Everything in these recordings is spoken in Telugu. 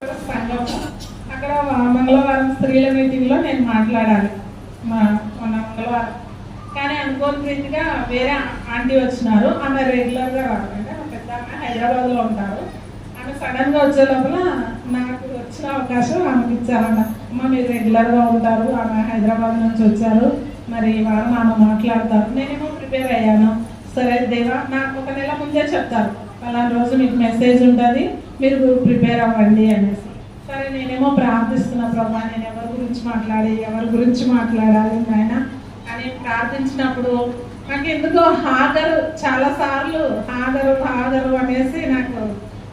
సంఘము అక్కడ మంగళవారం స్త్రీల మీటింగ్లో నేను మాట్లాడాలి మొన్న మంగళవారం. కానీ అనుకోని రీతిగా వేరే ఆంటీ వచ్చినారు. ఆమె రెగ్యులర్గా రావాలంటే ఆమె పెద్ద ఆమె హైదరాబాద్లో ఉంటారు. ఆమె సడన్గా వచ్చే లోపల నాకు వచ్చిన అవకాశం ఆమెకి ఇచ్చారన్న. అమ్మ మీరు రెగ్యులర్గా ఉంటారు, ఆమె హైదరాబాద్ నుంచి వచ్చారు, మరి వారం ఆమె మాట్లాడతారు. నేనేమో ప్రిపేర్ అయ్యాను. సరే దేవా, నాకు ఒక నెల ముందే చెప్తారు అలాంటి రోజు మీకు మెసేజ్ ఉంటుంది, మీరు ప్రిపేర్ అవ్వండి అనేసి. సరే నేనేమో ప్రార్థిస్తున్నా, ప్రభా నేను ఎవరి గురించి మాట్లాడాలి నాయన అని ప్రార్థించినప్పుడు నాకు ఎందుకో హాగరు చాలాసార్లు హాగరు అనేసి నాకు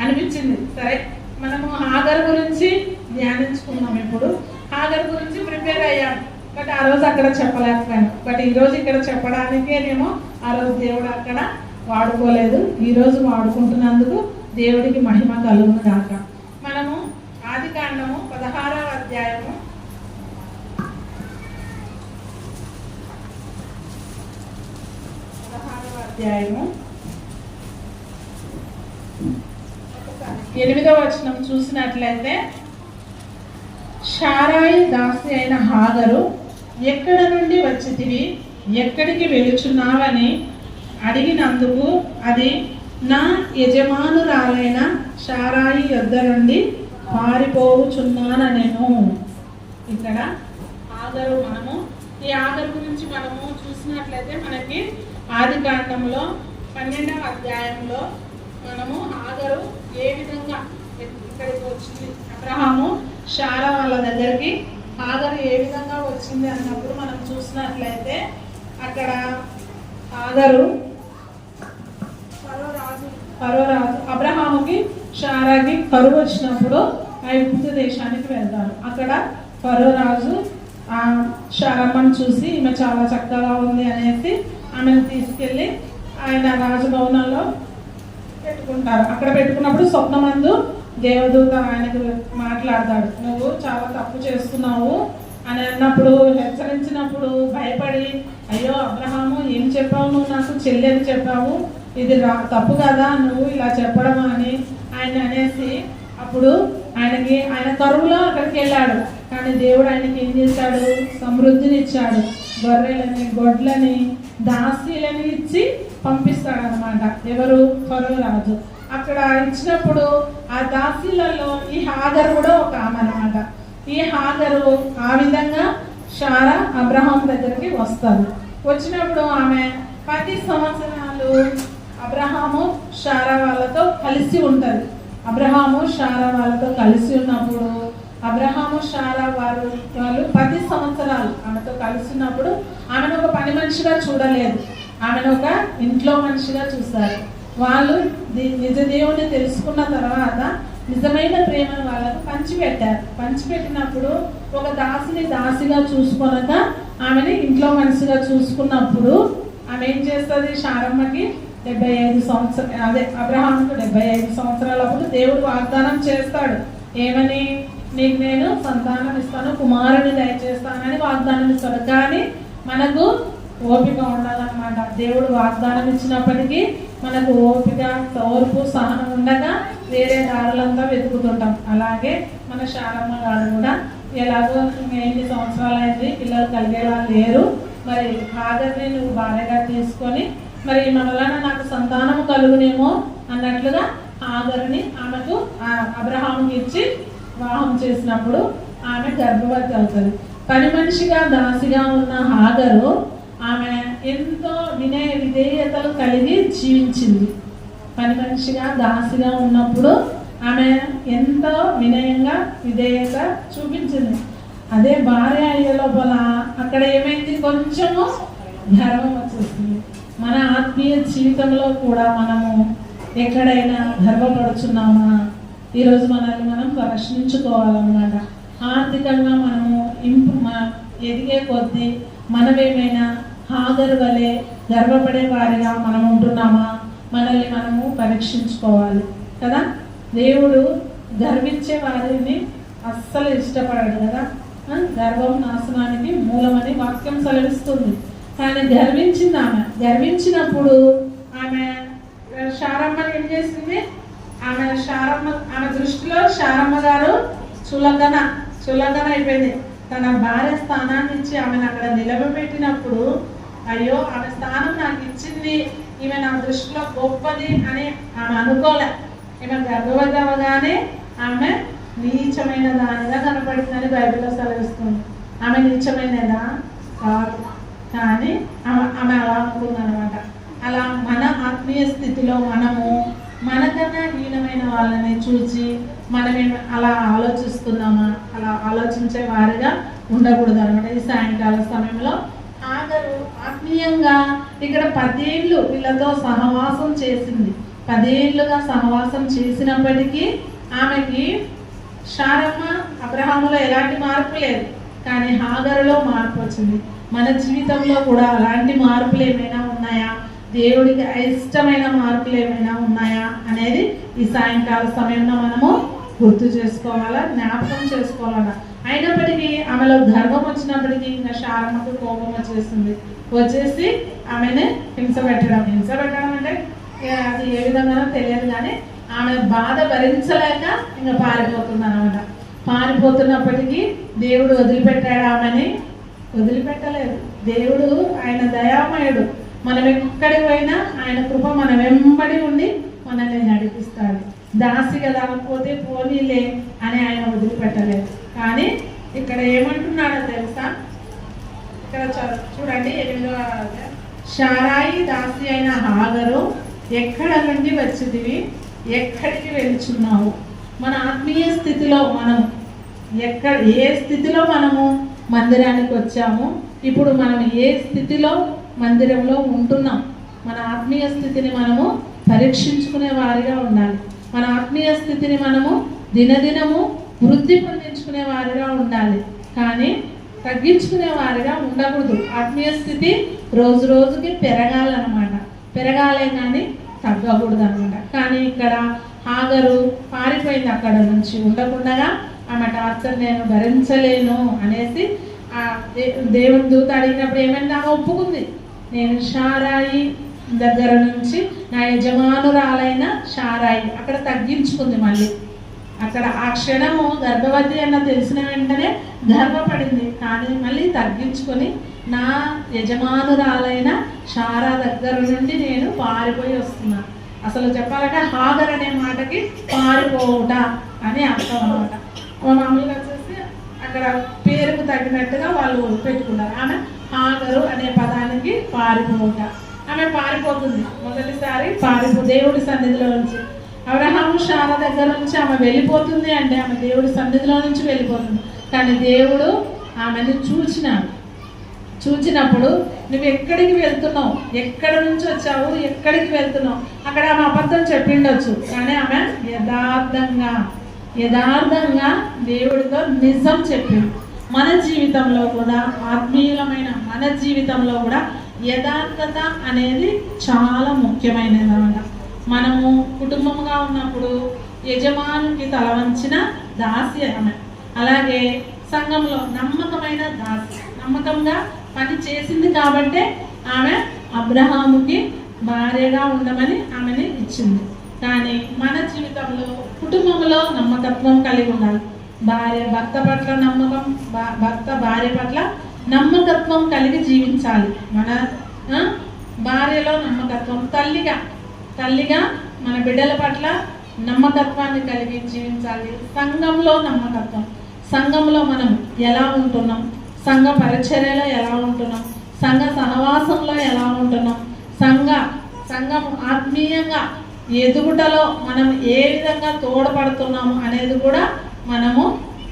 అనిపించింది. సరే మనము హాగరు గురించి ధ్యానించుకున్నాం, ఇప్పుడు హాగరు గురించి ప్రిపేర్ అయ్యాం. బట్ ఆ రోజు అక్కడ చెప్పలేకపోయాను. బట్ ఈరోజు ఇక్కడ చెప్పడానికేనేమో ఆ రోజు దేవుడు అక్కడ వాడుకోలేదు, ఈరోజు వాడుకుంటున్నందుకు దేవుడికి మహిమ కలుగును గాక. మనము ఆదికాండము 16వ అధ్యాయము 8వ వచనం చూసినట్లయితే, శారాయి దాసి అయిన హాగరు ఎక్కడ నుండి వచ్చితివి, ఎక్కడికి వెళుచున్నావని అడిగినందుకు అది నా యజమానురాలైన శారాయి యొద్ద నుండి పారిపోవుచున్నానెను. ఇక్కడ హాగరు, మనము ఈ హాగరు గురించి మనము చూసినట్లయితే మనకి ఆదికాండంలో 12వ అధ్యాయంలో మనము హాగరు ఏ విధంగా ఇక్కడికి వచ్చింది, అబ్రహాము శారా వాళ్ళ దగ్గరికి హాగరు ఏ విధంగా వచ్చింది అన్నప్పుడు మనం చూసినట్లయితే అక్కడ హాగరు ఫరోరాజు అబ్రహాముకి శారాకి కరువు వచ్చినప్పుడు ఐగుప్తు దేశానికి వెళ్తారు. అక్కడ ఫరోరాజు ఆ శారమ్మను చూసి ఈమె చాలా చక్కగా ఉంది అనేసి ఆమెను తీసుకెళ్ళి ఆయన రాజభవనంలో పెట్టుకుంటారు. అక్కడ పెట్టుకున్నప్పుడు స్వప్నమందు దేవదూత ఆయనకు మాట్లాడతాడు, నువ్వు చాలా తప్పు చేస్తున్నావు అని అన్నప్పుడు, హెచ్చరించినప్పుడు భయపడి, అయ్యో అబ్రహాము ఏం చెప్పావు, నువ్వు నాకు చెల్లెని చెప్పావు, ఇది తప్పు కదా నువ్వు ఇలా చెప్పడం అని ఆయన అనేసి, అప్పుడు ఆయన కరువులో అక్కడికి వెళ్ళాడు. కానీ దేవుడు ఆయనకి ఏం చేశాడు, సమృద్ధిని ఇచ్చాడు. గొర్రెలని, గొడ్లని, దాసీలని ఇచ్చి పంపిస్తాడు అనమాట. ఎవరు? ఫరో రాజు. అక్కడ ఇచ్చినప్పుడు ఆ దాసీలలో ఈ హాగరు కూడా ఒక ఆమె అనమాట. ఈ హాగరు ఆ విధంగా శారా అబ్రహాం దగ్గరికి వస్తారు. వచ్చినప్పుడు ఆమె 10 సంవత్సరాలు అబ్రహాము శారా వాళ్ళతో కలిసి ఉంటుంది. అబ్రహాము శారా వాళ్ళతో కలిసి ఉన్నప్పుడు అబ్రహాము శారా వాళ్ళు 10 సంవత్సరాలు ఆమెతో కలిసి ఉన్నప్పుడు ఆమెను ఒక పని మనిషిగా చూడలేదు, ఆమెను ఒక ఇంట్లో మనిషిగా చూస్తారు. వాళ్ళు నిజ దేవుని తెలుసుకున్న తర్వాత నిజమైన ప్రేమను వాళ్ళకు పంచిపెట్టారు. పంచిపెట్టినప్పుడు ఒక దాసిని దాసిగా చూసుకొనక ఆమెని ఇంట్లో మనిషిగా చూసుకున్నప్పుడు ఆమె ఏం చేస్తుంది, శారమ్మకి 75 సంవత్సరాలు, అదే అబ్రహాముకు 75 సంవత్సరాలప్పుడు దేవుడు వాగ్దానం చేస్తాడు. ఏమని? నీకు నేను సంతానం ఇస్తాను, కుమారుని దయచేస్తానని వాగ్దానం ఇస్తాడు. కానీ మనకు ఓపిక ఉండాలన్నమాట. దేవుడు వాగ్దానం ఇచ్చినప్పటికీ మనకు ఓపిక, ఓర్పు, సహనం ఉండగా వేరే దారులంతా వెతుకుతుంటాం. అలాగే మన శారమ్మ గారు కూడా ఎలాగో ఎన్ని సంవత్సరాలు అయింది, పిల్లలు కలిగేలా లేరు, మరి హాగర్ని నువ్వు భార్యగా తీసుకొని మరి మన వలన నాకు సంతానము కలుగునేమో అన్నట్లుగా హాగర్ని ఆమెకు అబ్రహాముకి ఇచ్చి వివాహం చేసినప్పుడు ఆమె గర్భవతి అవుతుంది. పని మనిషిగా దాసిగా ఉన్న హాగరు ఆమె ఎంతో వినయ విధేయతలు కలిగి జీవించింది. పని మనిషిగా దాసిగా ఉన్నప్పుడు ఆమె ఎంతో వినయంగా విధేయత చూపించింది. అదే భార్య అయ్యే లోపల అక్కడ ఏమైంది, కొంచెము గర్వం వచ్చేసింది. మన ఆత్మీయ జీవితంలో కూడా మనము ఎక్కడైనా గర్వపడుచున్నామా? ఈరోజు మనల్ని మనం ప్రశ్నించుకోవాలన్నమాట. ఆర్థికంగా మనము ఎదిగే కొద్దీ మనమేమైనా హాగరు వలె గర్వపడే వారిగా మనం ఉంటున్నామా? మనల్ని మనము పరీక్షించుకోవాలి కదా. దేవుడు గర్వించే వారిని అస్సలు ఇష్టపడాడు కదా. గర్వం నాశనానికి మూలమని వాక్యం సెలవిస్తుంది. కానీ గర్వించింది ఆమె. గర్వించినప్పుడు ఆమె శారమ్మని ఏం చేసింది, ఆమె దృష్టిలో శారమ్మ గారు చులకన అయిపోయింది. తన భార్య స్థానాన్ని ఇచ్చి ఆమెను అక్కడ నిలబెట్టినప్పుడు, అయ్యో ఆమె స్థానం నాకు ఇచ్చింది, ఈమె నా దృష్టిలో గొప్పది అని ఆమె అనుకోలే. ఈమె గర్భవతి అవగానే ఆమె నీచమైన దానిగా కనపడిందని బైబిల్లో సెలవిస్తుంది. ఆమె నీచమైనదా కాదు, కానీ ఆమె అలా అనుకుందనమాట. అలా మన ఆత్మీయ స్థితిలో మనము మనకన్నా హీనమైన వాళ్ళని చూసి మనమేమి అలా ఆలోచిస్తున్నామా, అలా ఆలోచించే వారిగా ఉండకూడదు అనమాట. ఈ సాయంకాల సమయంలో ఆగరు ఆత్మీయంగా ఇక్కడ 10 ఏళ్ళు వీళ్ళతో సహవాసం చేసింది. 10 ఏళ్ళుగా సహవాసం చేసినప్పటికీ ఆమెకి శారమ్మ అబ్రహాములో ఎలాంటి మార్పు లేదు, కానీ హాగరులో మార్పు వచ్చింది. మన జీవితంలో కూడా అలాంటి మార్పులు ఏమైనా ఉన్నాయా, దేవుడికి ఇష్టమైన మార్పులు ఏమైనా ఉన్నాయా అనేది ఈ సాయంకాల సమయంలో మనము గుర్తు చేసుకోవాలా, జ్ఞాపకం చేసుకోవాలా. అయినప్పటికీ ఆమెలో గర్వం వచ్చినప్పటికీ ఇంకా శారమ్మకు కోపం వచ్చేసి ఆమెను హింస పెట్టడం అంటే అది ఏ విధంగానో తెలియదు, కానీ ఆమె బాధ భరించలేక ఇంకా పారిపోతుంది అనమాట. పారిపోతున్నప్పటికీ దేవుడు వదిలిపెట్టాడు ఆమెని? వదిలిపెట్టలేదు. దేవుడు ఆయన దయామయుడు. మనం ఎక్కడికి పోయినా ఆయన కృప మన వెంబడి ఉండి మనల్ని నడిపిస్తాడు. దాసిగా దాకపోతే పోనీలే అని ఆయన వదిలిపెట్టలేదు. కానీ ఇక్కడ ఏమంటున్నాడో తెలుసా? ఇక్కడ చూడండి 8వ శారాయి దాసి అయిన హాగరు, ఎక్కడ నుండి వచ్చిదివి, ఎక్కడికి వెళ్తున్నావు? మన ఆత్మీయ స్థితిలో మనం ఏ స్థితిలో మనము మందిరానికి వచ్చాము, ఇప్పుడు మనం ఏ స్థితిలో మందిరంలో ఉంటున్నాం? మన ఆత్మీయ స్థితిని మనము పరీక్షించుకునే వారిగా ఉండాలి. మన ఆత్మీయ స్థితిని మనము దినదినము వృద్ధి పొందించుకునే వారిగా ఉండాలి, కానీ తగ్గించుకునే వారిగా ఉండకూడదు. ఆత్మీయ స్థితి రోజు రోజుకి పెరగాలన్నమాట. పెరగాలే కానీ తగ్గకూడదు అనమాట. కానీ ఇక్కడ హాగరు పారిపోయింది, అక్కడ నుంచి ఉండకుండా ఆమె టార్చర్ నేను భరించలేను అనేసి దేవుని దూత అడిగినప్పుడు ఏమైంది? ఆమె ఒప్పుకుంది. నేను శారాయి దగ్గర నుంచి నా యజమానురాలైన శారాయి, అక్కడ తగ్గించుకుంది. మళ్ళీ అక్కడ ఆ క్షణము గర్భవతి అన్న తెలిసిన వెంటనే గర్వపడింది, కానీ మళ్ళీ తగ్గించుకొని నా యజమానురాలైన శారా దగ్గర నుండి నేను పారిపోయి వస్తున్నాను. అసలు చెప్పాలంటే హాగర్ అనే మాటకి పారిపోవుట అని అర్థం అన్నమాట. మామూలుగా వచ్చేసి అక్కడ పేరుకు తగినట్టుగా వాళ్ళు పెట్టుకున్నారు. ఆమె హాగరు అనే పదానికి పారిపోవుట. ఆమె పారిపోతుంది. మొదటిసారి దేవుడి సన్నిధిలో నుంచి. అబ్రహాము శారా దగ్గర నుంచి ఆమె వెళ్ళిపోతుంది అంటే ఆమె దేవుడి సన్నిధిలో నుంచి వెళ్ళిపోతుంది. కానీ దేవుడు ఆమెను చూచినప్పుడు నువ్వు ఎక్కడికి వెళ్తున్నావు, ఎక్కడి నుంచి వచ్చావు, ఎక్కడికి వెళ్తున్నావు? అక్కడ ఆమె అబద్ధం చెప్పిండొచ్చు, కానీ ఆమె యథార్థంగా దేవుడితో నిజం చెప్పింది. మన జీవితంలో కూడా, ఆత్మీయమైన మన జీవితంలో కూడా యథార్థత అనేది చాలా ముఖ్యమైనది అన్నమాట. మనము కుటుంబంగా ఉన్నప్పుడు యజమానికి తల వంచిన దాసి ఆమె. అలాగే సంఘంలో నమ్మకమైన దాసి, నమ్మకంగా పని చేసింది కాబట్టే ఆమె అబ్రహాముకి భార్యగా ఉండమని ఆమెని ఇచ్చింది. కానీ మన జీవితంలో కుటుంబంలో నమ్మకత్వం కలిగి ఉండాలి. భర్త పట్ల నమ్మకం, భర్త భార్య పట్ల నమ్మకత్వం కలిగి జీవించాలి. మన భార్యలో నమ్మకత్వం, తల్లిగా మన బిడ్డల పట్ల నమ్మకత్వాన్ని కలిగి జీవించాలి. సంఘంలో నమ్మకత్వం, సంఘంలో మనం ఎలా ఉంటున్నాం, సంఘ పరిచర్యలో ఎలా ఉంటున్నాం, సంఘ సహవాసంలో ఎలా ఉంటున్నాం, సంఘం ఆత్మీయంగా ఎదుగుటలో మనం ఏ విధంగా తోడ్పడుతున్నాము అనేది కూడా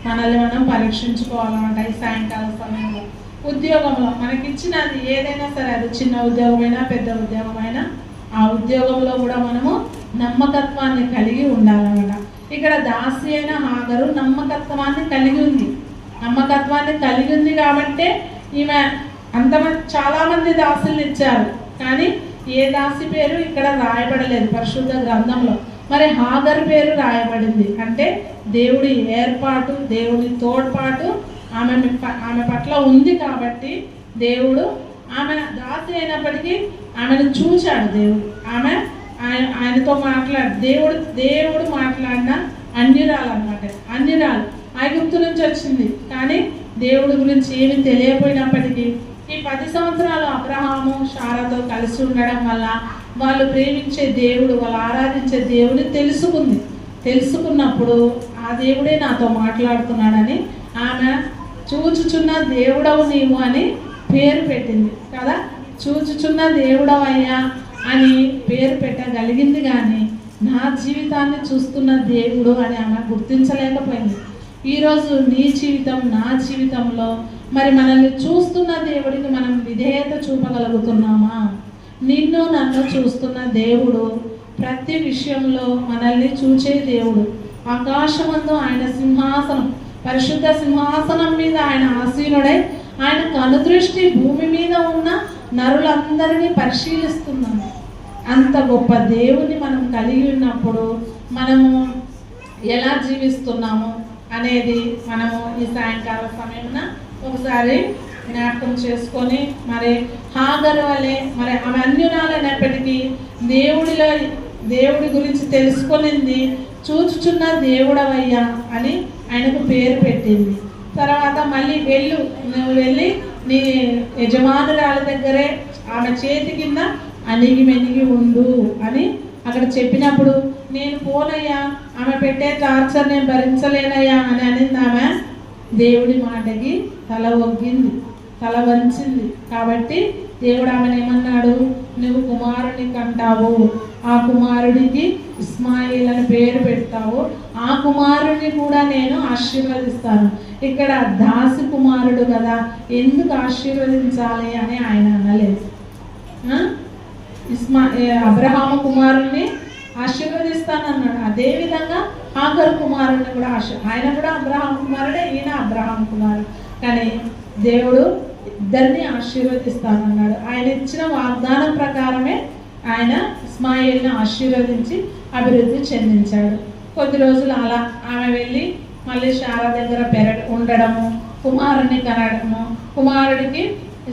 మనల్ని మనం పరీక్షించుకోవాలన్నమాట. ఈ సాయంకాల సమయంలో ఉద్యోగంలో మనకిచ్చినది ఏదైనా సరే, అది చిన్న ఉద్యోగమైనా పెద్ద ఉద్యోగమైనా, ఆ ఉద్యోగంలో కూడా మనము నమ్మకత్వాన్ని కలిగి ఉండాలన్నమాట. ఇక్కడ దాసి అయిన హాగరు నమ్మకత్వాన్ని కలిగి ఉంది కాబట్టే ఈమె చాలామంది దాసుల్ని ఇచ్చారు, కానీ ఏ దాసి పేరు ఇక్కడ రాయబడలేదు పరిశుద్ధ గ్రంథంలో. మరి హాగరు పేరు రాయబడింది అంటే దేవుడి ఏర్పాటు, దేవుడి తోడ్పాటు ఆమె పట్ల ఉంది కాబట్టి దేవుడు ఆమె దాసి అయినప్పటికీ ఆమెను చూశాడు దేవుడు. ఆమె ఆయనతో దేవుడు మాట్లాడిన అన్యురాలు అనమాట. అన్యురాలు ఐగుప్తు నుంచి వచ్చింది, కానీ దేవుడి గురించి ఏమి తెలియపోయినప్పటికీ ఈ 10 సంవత్సరాలు అబ్రహాము శారాతో కలిసి ఉండడం వల్ల వాళ్ళు ప్రేమించే దేవుడు, వాళ్ళు ఆరాధించే దేవుని తెలుసుకున్నప్పుడు ఆ దేవుడే నాతో మాట్లాడుతున్నాడని ఆమె చూచుచున్న దేవుడవు నీవు అని పేరు పెట్టింది కదా. చూచుచున్న దేవుడవయ్యా అని పేరు పెట్టగలిగింది, కానీ నా జీవితాన్ని చూస్తున్న దేవుడు అని ఆమె గుర్తించలేకపోయింది. ఈరోజు నీ జీవితం, నా జీవితంలో మరి మనల్ని చూస్తున్న దేవుడికి మనం విధేయత చూపగలుగుతున్నామా? నిన్ను నన్ను చూస్తున్న దేవుడు ప్రతి విషయంలో మనల్ని చూచే దేవుడు. ఆకాశమందు ఆయన సింహాసనం, పరిశుద్ధ సింహాసనం మీద ఆయన ఆసీనుడై ఆయన కనుదృష్టి భూమి మీద ఉన్న నరులందరినీ పరిశీలిస్తున్నాడు. అంత గొప్ప దేవుని మనం కలిగి ఉన్నప్పుడు మనము ఎలా జీవిస్తున్నాము అనేది మనము ఈ సాయంకాల సమయమున ఒకసారి జ్ఞాపకం చేసుకొని, మరి హాగరు వలె మరి ఆమె అన్యురాలైనప్పటికీ దేవుడి గురించి తెలుసుకొనింది. చూచుచున్న దేవుడవయ్యా అని ఆయనకు పేరు పెట్టింది. తర్వాత మళ్ళీ నువ్వు వెళ్ళి నీ యజమానురాల దగ్గరే ఆమె చేతి కింద అణిగి మెనిగి ఉండు అని అక్కడ చెప్పినప్పుడు, నేను పోనయ్యా, ఆమె పెట్టే టార్చర్ నేను భరించలేనయ్యా అని అనింది. ఆమె దేవుడి మాటకి తల వంచింది. కాబట్టి దేవుడు ఆమెను ఏమన్నాడు? నువ్వు కుమారుని కంటావు, ఆ కుమారుడికి ఇస్మాయిల్ అని పేరు పెడతావు, ఆ కుమారుడిని కూడా నేను ఆశీర్వదిస్తాను. ఇక్కడ దాసి కుమారుడు కదా, ఎందుకు ఆశీర్వదించాలి అని ఆయన అనలేదు. అబ్రహాము కుమారుణ్ణి ఆశీర్వదిస్తానన్నాడు. అదేవిధంగా హాగరు కుమారుడిని కూడా ఆయన కూడా అబ్రహాము కుమారుడే, ఈయన అబ్రహాము కుమారుడు. కానీ దేవుడు ఇద్దరిని ఆశీర్వదిస్తానన్నాడు. ఆయన ఇచ్చిన వాగ్దానం ప్రకారమే ఆయన ఇస్మాయిల్ని ఆశీర్వదించి అభివృద్ధి చెందించాడు. కొద్ది రోజులు అలా ఆమె వెళ్ళి మళ్ళీ శారా దగ్గర ఉండడము, కుమారుని కనడము, కుమారుడికి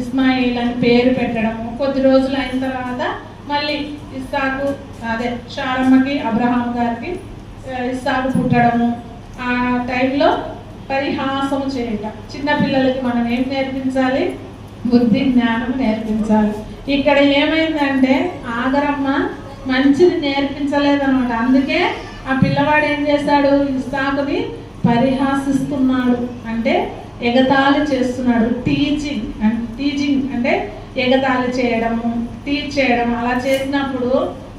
ఇస్మాయిల్ అని పేరు పెట్టడము. కొద్ది రోజులు అయిన తర్వాత మళ్ళీ ఇస్సాకు, అదే శారమ్మకి అబ్రహాం గారికి ఇస్సాకు పుట్టడము. ఆ టైంలో పరిహాసం చేయట. చిన్నపిల్లలకి మనం ఏం నేర్పించాలి? బుద్ధి జ్ఞానం నేర్పించాలి. ఇక్కడ ఏమైందంటే ఆగరమ్మ మంచిది నేర్పించలేదన్నమాట. అందుకే ఆ పిల్లవాడు ఏం చేశాడు? ఇస్సాకుని పరిహాసిస్తున్నాడు, అంటే ఎగతాళి చేస్తున్నాడు. టీచింగ్ అంటే ఎగతాళి చేయడము, టీచ్ చేయడం. అలా చేసినప్పుడు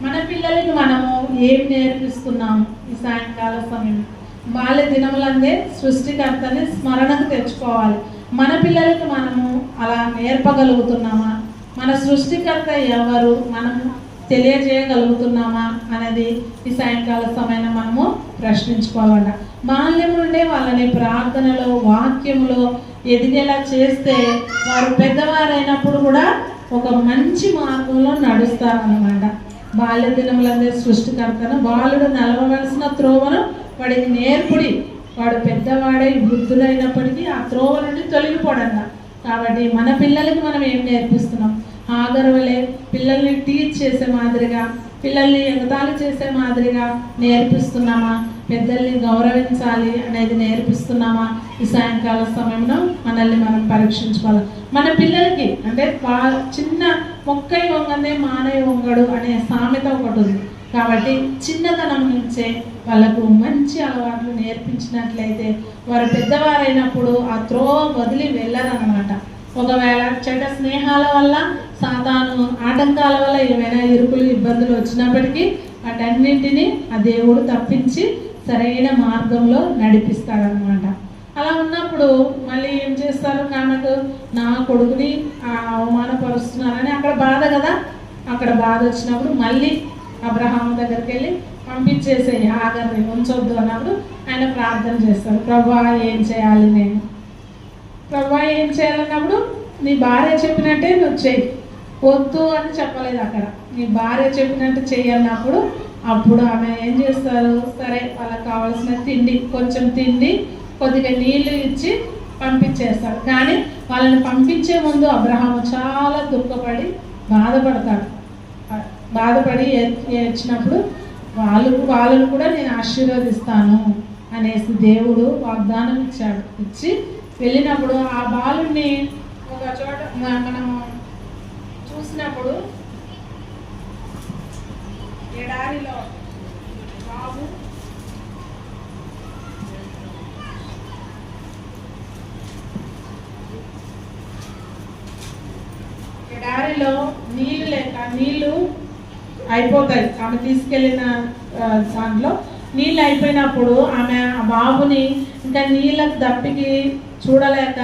మన పిల్లలకి మనము ఏం నేర్పిస్తున్నాము? ఈ సాయంకాల సమయం బాల్య దినములందే సృష్టికర్తని స్మరణకు తెచ్చుకోవాలి. మన పిల్లలకి మనము అలా నేర్పగలుగుతున్నామా? మన సృష్టికర్త ఎవరు మనము తెలియజేయగలుగుతున్నామా అనేది ఈ సాయంకాల సమయంలో మనము ప్రశ్నించుకోవాలట. బాల్యం నుండే వాళ్ళని ప్రార్థనలో, వాక్యంలో ఎదిగేలా చేస్తే వారు పెద్దవారైనప్పుడు కూడా ఒక మంచి మార్గంలో నడుస్తారన్నమాట. బాల్య దినములందే సృష్టికర్తను బాలుడు నలవవలసిన త్రోవను వాడికి నేర్పుడి, వాడు పెద్దవాడై వృద్ధులైనప్పటికీ ఆ త్రోవ నుండి తొలగిపోడంట. కాబట్టి మన పిల్లలకి మనం ఏం నేర్పిస్తున్నాం? హాగరు వలె పిల్లల్ని టీచ్ చేసే మాదిరిగా, పిల్లల్ని ఎగతాళి చేసే మాదిరిగా నేర్పిస్తున్నామా? పెద్దల్ని గౌరవించాలి అనేది నేర్పిస్తున్నామా? ఈ సాయంకాల సమయంలో మనల్ని మనం పరీక్షించుకోవాలి. మన పిల్లలకి అంటే చిన్న మొక్కై వంగనే మానై వంగడు అనే సామెత ఒకటి ఉంది. కాబట్టి చిన్నతనం నుంచే వాళ్ళకు మంచి అలవాట్లు నేర్పించినట్లయితే వారు పెద్దవారైనప్పుడు ఆ త్రోవ వదిలి వెళ్ళరన్నమాట. ఒకవేళ చెడ్డ స్నేహాల వల్ల, సాతాను ఆటంకాల వల్ల ఏమైనా ఇరుకులు, ఇబ్బందులు వచ్చినప్పటికీ వాటన్నింటినీ ఆ దేవుడు తప్పించి సరైన మార్గంలో నడిపిస్తాడనమాట. అలా ఉన్నప్పుడు మళ్ళీ ఏం చేస్తారు? ఆమెకు నా కొడుకుని అవమానపరుస్తున్నారని అక్కడ బాధ కదా. అక్కడ బాధ వచ్చినప్పుడు మళ్ళీ అబ్రహాం దగ్గరికి వెళ్ళి పంపించేసేయి, హాగర్ని ఉంచొద్దు అన్నప్పుడు ఆయన ప్రార్థన చేస్తారు. ప్రభువా ఏం చేయాలి నేను? ప్రభువా ఏం చేయాలన్నప్పుడు నీ భార్య చెప్పినట్టే నువ్వు చెయ్యి, వద్దు అని చెప్పలేదు అక్కడ. నీ భార్య చెప్పినట్టు చెయ్యి అన్నప్పుడు అప్పుడు ఆమె ఏం చేస్తారు? సరే వాళ్ళకి కావాల్సిన తిండి, కొంచెం తిండి, కొద్దిగా నీళ్లు ఇచ్చి పంపించేస్తారు. కానీ వాళ్ళని పంపించే ముందు అబ్రహాము చాలా దుఃఖపడి బాధపడతాడు. బాధపడి ఏడ్చినప్పుడు వాళ్ళను కూడా నేను ఆశీర్వదిస్తాను అనేసి దేవుడు వాగ్దానం ఇచ్చి వెళ్ళినప్పుడు ఆ బాలుని ఒక చోట మనం చూసినప్పుడు ఎడారిలో బాబు ఎడారిలో నీళ్ళు లేక నీళ్ళు అయిపోతాయి. ఆమె తీసుకెళ్ళిన దాంట్లో నీళ్ళు అయిపోయినప్పుడు ఆమె ఆ బాబుని ఇంకా నీళ్ళకు దప్పికి చూడలేక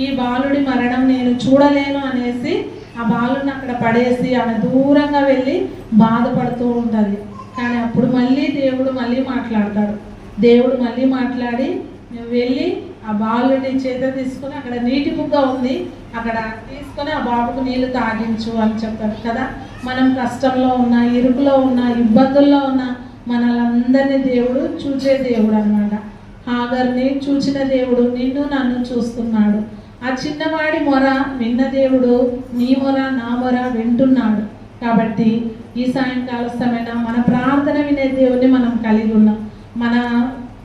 ఈ బాలుడి మరణం నేను చూడలేను అనేసి ఆ బాలుని అక్కడ పడేసి ఆమె దూరంగా వెళ్ళి బాధపడుతూ ఉంటుంది. కానీ అప్పుడు మళ్ళీ దేవుడు మళ్ళీ మాట్లాడతాడు. దేవుడు మళ్ళీ మాట్లాడి నువ్వు వెళ్ళి ఆ బాలుని చేత తీసుకొని అక్కడ నీటి బుగ్గ ఉంది, అక్కడ తీసుకొని ఆ బాబుకు నీళ్లు తాగించు అని చెప్తాడు కదా. మనం కష్టంలో ఉన్నా, ఇరుకులో ఉన్నా, ఇబ్బందుల్లో ఉన్నా మనలందరినీ దేవుడు చూచే దేవుడు అన్నమాట. హాగర్ని చూచిన దేవుడు నిన్ను నన్ను చూస్తున్నాడు. ఆ చిన్నవాడి మొర విన్న దేవుడు నీ మొర నా మొర వింటున్నాడు. కాబట్టి ఈ సాయంకాల సమయంలో మన ప్రార్థన వినే దేవుడిని మనం కలిగి ఉన్నాం. మన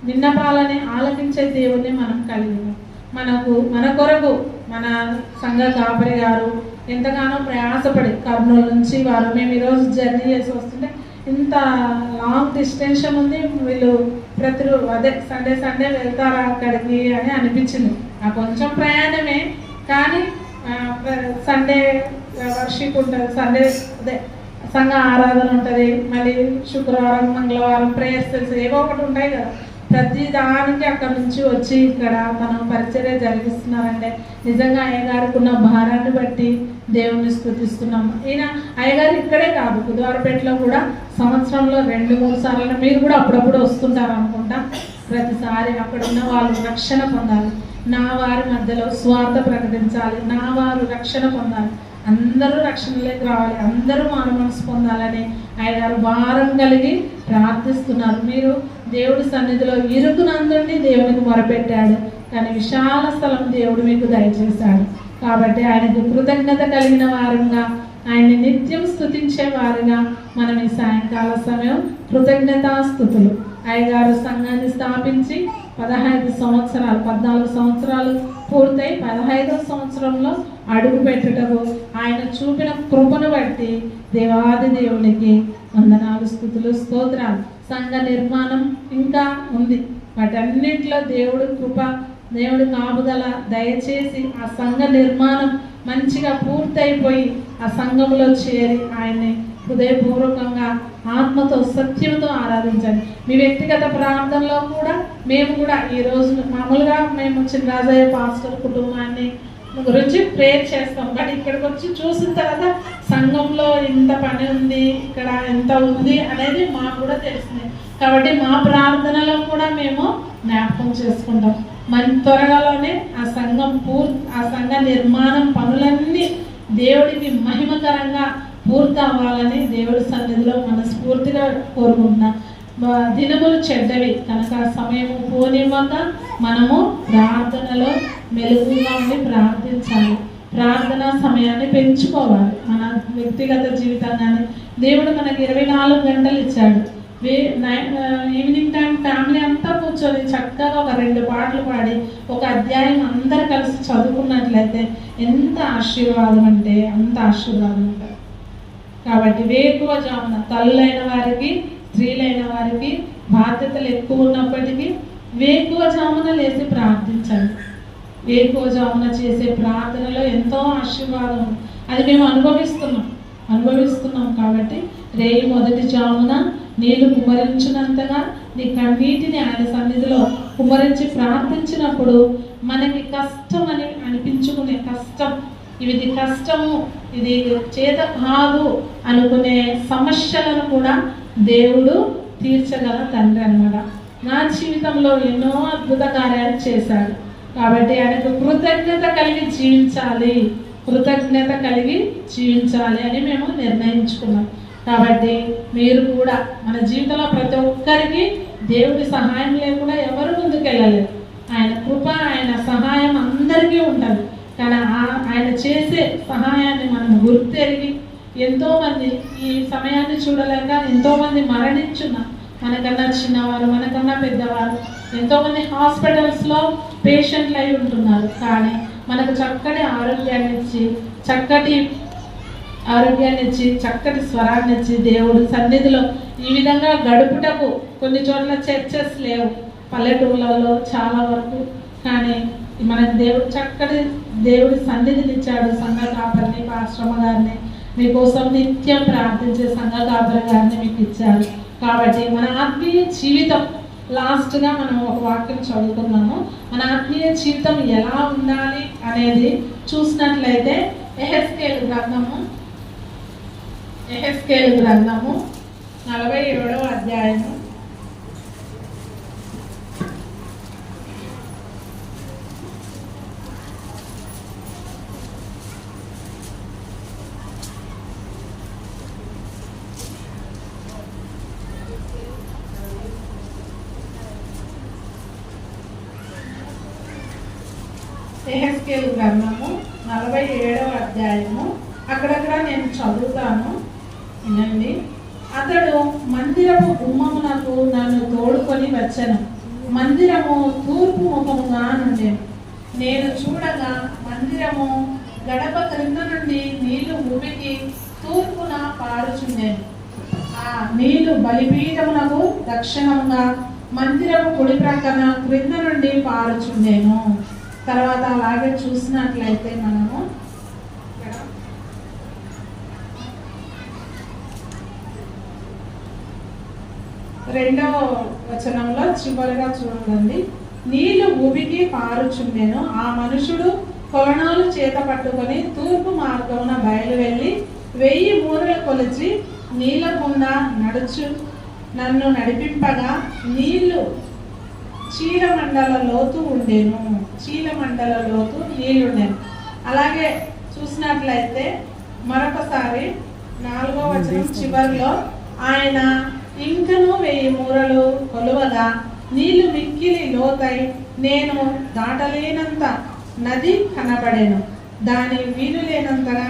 విన్నపాలని ఆలకించే దేవుడిని మనం కలిగి ఉన్నాం. మన కొరకు మన సంఘ కాపరి గారు ఎంతగానో ప్రయాసపడి కర్నూలు నుంచి మేము ఈరోజు జర్నీ చేసి వస్తుంటే ఇంత లాంగ్ డిస్టెన్స్ ఉంది, వీళ్ళు అదే సండే వెళ్తారా అక్కడికి అని అనిపించింది. ఆ కొంచెం ప్రయాణమే, కానీ సండే వర్షిప్ ఉంటుంది, సండే అదే సంఘ ఆరాధన ఉంటుంది, మళ్ళీ శుక్రవారం మంగళవారం ప్రేయర్స్ ఏవో ఒకటి ఉంటాయి కదా. ప్రతి దానికి అక్కడ నుంచి వచ్చి ఇక్కడ మనం పరిచర్య జరిగిస్తున్నారంటే నిజంగా అయ్యగారికి ఉన్న భారాన్ని బట్టి దేవుణ్ణి స్తుతిస్తున్నాము. ఈయన అయ్యగారు ఇక్కడే కాదు, బుధవారపేటలో కూడా సంవత్సరంలో 2-3 సార్లు మీరు కూడా అప్పుడప్పుడు వస్తుంటారు అనుకుంటా. ప్రతిసారి అక్కడ ఉన్న వాళ్ళు రక్షణ పొందాలి, నా వారి మధ్యలో స్వార్థ ప్రకటించాలి, నా వారు రక్షణ పొందాలి, అందరూ రక్షణలోకి రావాలి, అందరూ మారు మనసు పొందాలని అయ్యగారు భారం కలిగి ప్రార్థిస్తున్నారు. మీరు దేవుడి సన్నిధిలో ఇరుకునందుండి దేవునికి మొరపెట్టాడు, కానీ విశాల స్థలం దేవుడు మీకు దయచేశాడు. కాబట్టి ఆయనకు కృతజ్ఞత కలిగిన వారంగా, ఆయన్ని నిత్యం స్తుతించే వారుగా మనం ఈ సాయంకాల సమయం కృతజ్ఞతాస్తుతులు. అయ్యగారు సంఘాన్ని స్థాపించి 14 సంవత్సరాలు పూర్తయి 15వ సంవత్సరంలో అడుగు పెట్టుటకు ఆయన చూపిన కృపను బట్టి దేవాది దేవునికి వందనాలు, స్తుతులు, స్తోత్రాలు. సంఘ నిర్మాణం ఇంకా ఉంది, వాటన్నింటిలో దేవుడు కృప, దేవుడి కాపుదల దయచేసి ఆ సంఘ నిర్మాణం మంచిగా పూర్తయిపోయి ఆ సంఘంలో చేరి ఆయన్ని హృదయపూర్వకంగా ఆత్మతో సత్యంతో ఆరాధించండి. మీ వ్యక్తిగత ప్రార్థనలో కూడా మేము కూడా ఈరోజు మామూలుగా మేము చిన్నరాజయ్య పాస్టర్ కుటుంబాన్ని గురించి ప్రేయర్ చేస్తాం, బట్ ఇక్కడికి వచ్చి చూసిన తర్వాత సంఘంలో ఇంత పని ఉంది, ఇక్కడ ఎంత ఉంది అనేది మాకు కూడా తెలిసింది. కాబట్టి మా ప్రార్థనలో కూడా మేము జ్ఞాపకం చేసుకుంటాం. మన త్వరగాలోనే ఆ సంఘ నిర్మాణం పనులన్నీ దేవుడికి మహిమకరంగా పూర్తి అవ్వాలని దేవుడి సన్నిధిలో మనస్ఫూర్తిగా కోరుకుంటున్నాం. దినములు చెడ్డవి కనుక సమయము పోనివ్వక మనము ప్రార్థనలో మెలుగుగా ఉండి ప్రార్థించాలి. ప్రార్థనా సమయాన్ని పెంచుకోవాలి. మన వ్యక్తిగత జీవితంగానే దేవుడు మనకి 24 గంటలు ఇచ్చాడు. ఈవినింగ్ టైం ఫ్యామిలీ అంతా కూర్చొని చక్కగా ఒక 2 పాటలు పాడి ఒక అధ్యాయం అందరు కలిసి చదువుకున్నట్లయితే ఎంత ఆశీర్వాదం అంటే అంత ఆశీర్వాదం ఉంటుంది. కాబట్టి వేకువజామున తల్లులైన వారికి, స్త్రీలైన వారికి బాధ్యతలు ఎక్కువ ఉన్నప్పటికీ వేకువజామున లేచి ప్రార్థించండి. వేకువజామున చేసే ప్రార్థనలో ఎంతో ఆశీర్వాదం, అది మేము అనుభవిస్తున్నాం. కాబట్టి రేయి మొదటి జామున నీళ్లు కుమ్మరించినంతగా నీ కన్నీటిని ఆయన సన్నిధిలో కుమ్మరించి ప్రార్థించినప్పుడు మనకి కష్టం అని అనిపించుకునే ఇది కష్టము, ఇది చేత కాదు అనుకునే సమస్యలను కూడా దేవుడు తీర్చగల తండ్రి అన్నమాట. నా జీవితంలో ఎన్నో అద్భుత కార్యాలు చేశాడు. కాబట్టి ఆయనకు కృతజ్ఞత కలిగి జీవించాలి అని మేము నిర్ణయించుకున్నాం. కాబట్టి మీరు కూడా మన జీవితంలో ప్రతి ఒక్కరికి దేవుడి సహాయం లేకుండా ఎవరు ముందుకెళ్ళలేరు. ఆయన కృప, ఆయన సహాయం అందరికీ ఉంటుంది. కానీ ఆయన చేసే సహాయాన్ని మనం గుర్తెరిగి ఎంతోమంది ఈ సమయాన్ని చూడలేక ఎంతోమంది మరణించున్న, మనకన్నా చిన్నవారు, మనకన్నా పెద్దవారు, ఎంతోమంది హాస్పిటల్స్లో పేషెంట్లు అయి ఉంటున్నారు. కానీ మనకు చక్కటి ఆరోగ్యాన్ని ఇచ్చి చక్కటి స్వరాన్ని ఇచ్చి దేవుడు సన్నిధిలో ఈ విధంగా గడుపుటకు కొన్ని చోట్ల చర్చెస్ లేవు, పల్లెటూళ్ళలో చాలా వరకు. కానీ మనకు చక్కటి దేవుడి సన్నిధిని ఇచ్చాడు. సంఘ కాపరిని, పాశ్రమ గారిని, మీకోసం నిత్యం ప్రార్థించే సంఘ కాపరి గారిని మీకు ఇచ్చారు. కాబట్టి మన ఆత్మీయ జీవితం లాస్ట్గా మనం ఒక వాక్యం చదువుకున్నాము. మన ఆత్మీయ జీవితం ఎలా ఉండాలి అనేది చూసినట్లయితే యెహెజ్కేలు గ్రంథము 47వ అధ్యాయము 47వ అధ్యాయము అక్కడక్కడ నేను చదువుతాను, వినండి. అతడు మందిరము గుమ్మమునకు నన్ను తోడుకొని వచ్చెను. మందిరము తూర్పు ముఖముగా నుండెను. నేను చూడగా మందిరము గడప క్రింద నుండి నీళ్లు ఉబికి తూర్పున పారుచుండెను. ఆ నీళ్లు బలిపీఠమునకు దక్షిణముగా మందిరము కుడి ప్రక్కన క్రింద నుండి పారుచుండెను. తర్వాత అలాగే చూసినట్లయితే మనము 2వ వచనంలో చివరిగా చూడండి. నీళ్లు ఉబికి పారుచుండెను. ఆ మనుషుడు కొలనాలు చేత పట్టుకొని తూర్పు మార్గమున బయలువెళ్ళి 1000 మూరలు కొలిచి నీళ్ళ గుండా నన్ను నడిపింపగా నీళ్లు చీలమండల లోతు ఉండేను. చీలమండల లోతు నీళ్ళుండేను. అలాగే చూసినట్లయితే మరొకసారి 4వ వచనం చివరిలో ఆయన ఇంకను 1000 మూరలు కొలువగా నీళ్లు మిక్కిలి లోతై నేను దాటలేనంత నది కనబడేను. దాని వీలు లేనంతగా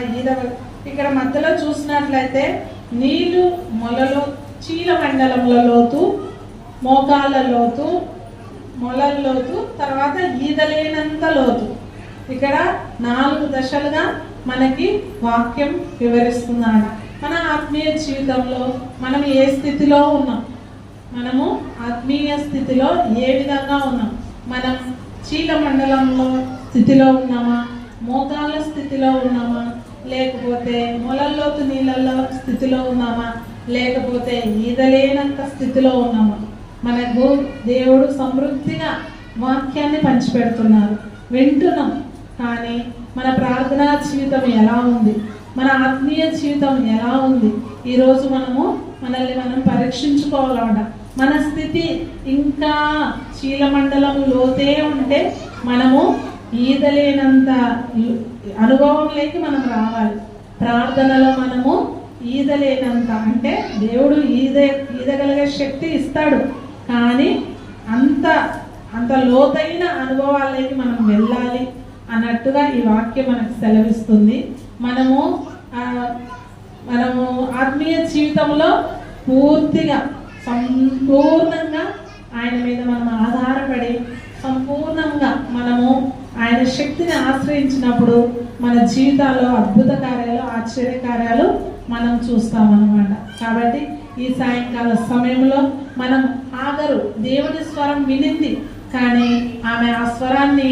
ఇక్కడ మధ్యలో చూసినట్లయితే నీళ్లు మొలలో చీలమండలముల లోతు, మోకాళ్ళ లోతు, మొలల లోతు, తర్వాత ఈదలేనంత లోతు. ఇక్కడ 4 దశలుగా మనకి వాక్యం వివరిస్తున్నాడు. మన ఆత్మీయ జీవితంలో మనం ఏ స్థితిలో ఉన్నాం, మనము ఆత్మీయ స్థితిలో ఏ విధంగా ఉన్నాం, మనం చీలమండలంలో స్థితిలో ఉన్నామా, మోకాళ్ళ స్థితిలో ఉన్నామా, లేకపోతే మొలల్లోతు నీళ్ళల్లో స్థితిలో ఉన్నామా, లేకపోతే ఈదలేనంత స్థితిలో ఉన్నామా? మనకు దేవుడు సమృద్ధిగా వాక్యాన్ని పంచిపెడుతున్నారు, వింటున్నాం. కానీ మన ప్రార్థనా జీవితం ఎలా ఉంది, మన ఆత్మీయ జీవితం ఎలా ఉంది? ఈరోజు మనల్ని మనం పరీక్షించుకోవాలన్నమాట. మన స్థితి ఇంకా చీలమండలం లోతే ఉంటే మనము ఈదలేనంత అనుభవంలోకి మనం రావాలి. ప్రార్థనలో మనము ఈదలేనంత అంటే దేవుడు ఈదగలిగే శక్తి ఇస్తాడు, కానీ అంత లోతైన అనుభవాలకి మనం వెళ్ళాలి అన్నట్టుగా ఈ వాక్యం మనకు సెలవిస్తుంది. మనము ఆత్మీయ జీవితంలో పూర్తిగా సంపూర్ణంగా ఆయన మీద మనం ఆధారపడి సంపూర్ణంగా మనము ఆయన శక్తిని ఆశ్రయించినప్పుడు మన జీవితాల్లో అద్భుత కార్యాలు, ఆశ్చర్య కార్యాలు మనం చూస్తామన్నమాట. కాబట్టి ఈ సాయంకాల సమయంలో మనం ఆగరు దేవుని స్వరం వినింది, కానీ ఆమె ఆ స్వరాన్ని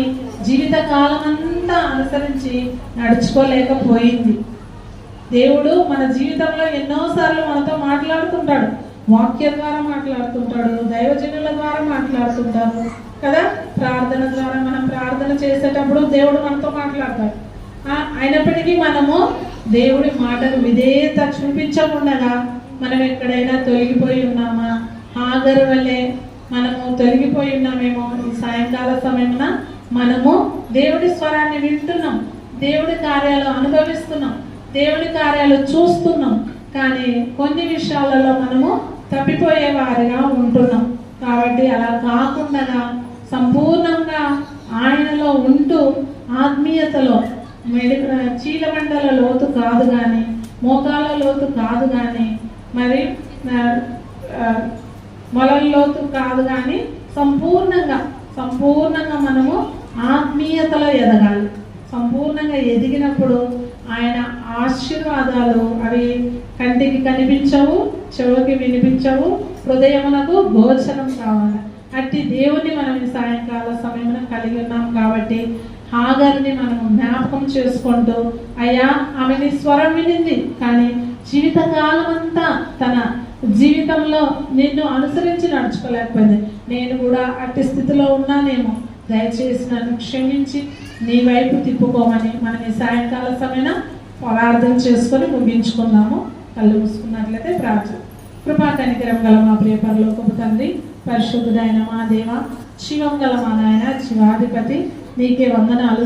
జీవితకాలం అంతా అనుసరించి నడుచుకోలేకపోయింది. దేవుడు మన జీవితంలో ఎన్నోసార్లు మనతో మాట్లాడుతుంటాడు, వాక్యం ద్వారా మాట్లాడుతుంటాడు, దైవజనుల ద్వారా మాట్లాడుతుంటారు కదా. ప్రార్థన ద్వారా మనం ప్రార్థన చేసేటప్పుడు దేవుడు మనతో మాట్లాడతాడు. అయినప్పటికీ మనము దేవుడి మాటకు విధేయత చూపించకుండా మనం ఎక్కడైనా తొలగిపోయి ఉన్నామా, హాగరు వల్లే మనము తొలగిపోయి ఉన్నామేమో. ఈ సాయంకాల సమయమున మనము దేవుడి స్వరాన్ని వింటున్నాం, దేవుడి కార్యాలు అనుభవిస్తున్నాం, దేవుడి కార్యాలు చూస్తున్నాం, కానీ కొన్ని విషయాలలో మనము తప్పిపోయే వారిగా ఉంటున్నాం. కాబట్టి అలా కాకుండా సంపూర్ణంగా ఆయనలో ఉంటూ ఆత్మీయతలో చీలమండల లోతు కాదు, కానీ మోకాల లోతు కాదు కానీ మరి మొలల లోతు కాదు కానీ సంపూర్ణంగా మనము ఆత్మీయతలో ఎదగాలి. సంపూర్ణంగా ఎదిగినప్పుడు ఆయన ఆశీర్వాదాలు అవి కంటికి కనిపించవు, చెవుకి వినిపించవు, హృదయమునకు గోచరం కావాలి. అట్టి దేవుని మనం ఈ సాయంకాల సమయమున కలిగి ఉన్నాం కాబట్టి హాగర్ని మనము జ్ఞాపకం చేసుకుంటూ, అయ్యా ఆమెని స్వరం వినింది కానీ జీవితకాలం అంతా తన జీవితంలో నిన్ను అనుసరించి నడుచుకోలేకపోయింది. నేను కూడా అట్టి స్థితిలో ఉన్నానేమో, దయచేసి నన్ను క్షమించి నీ వైపు తిప్పుకోమని మనం ఈ సాయంకాల సమయం ప్రార్థన చేసుకొని ముగించుకుందాము. కళ్ళు మూసుకున్నట్లయితే ప్రార్థన. కృపా కనికరం గల మా ప్రియ పరలోకపు తండ్రి, పరిశుద్ధుడైన మా దేవ, శివం గల మా నాయన, జీవాధిపతి, నీకే వందనాలు.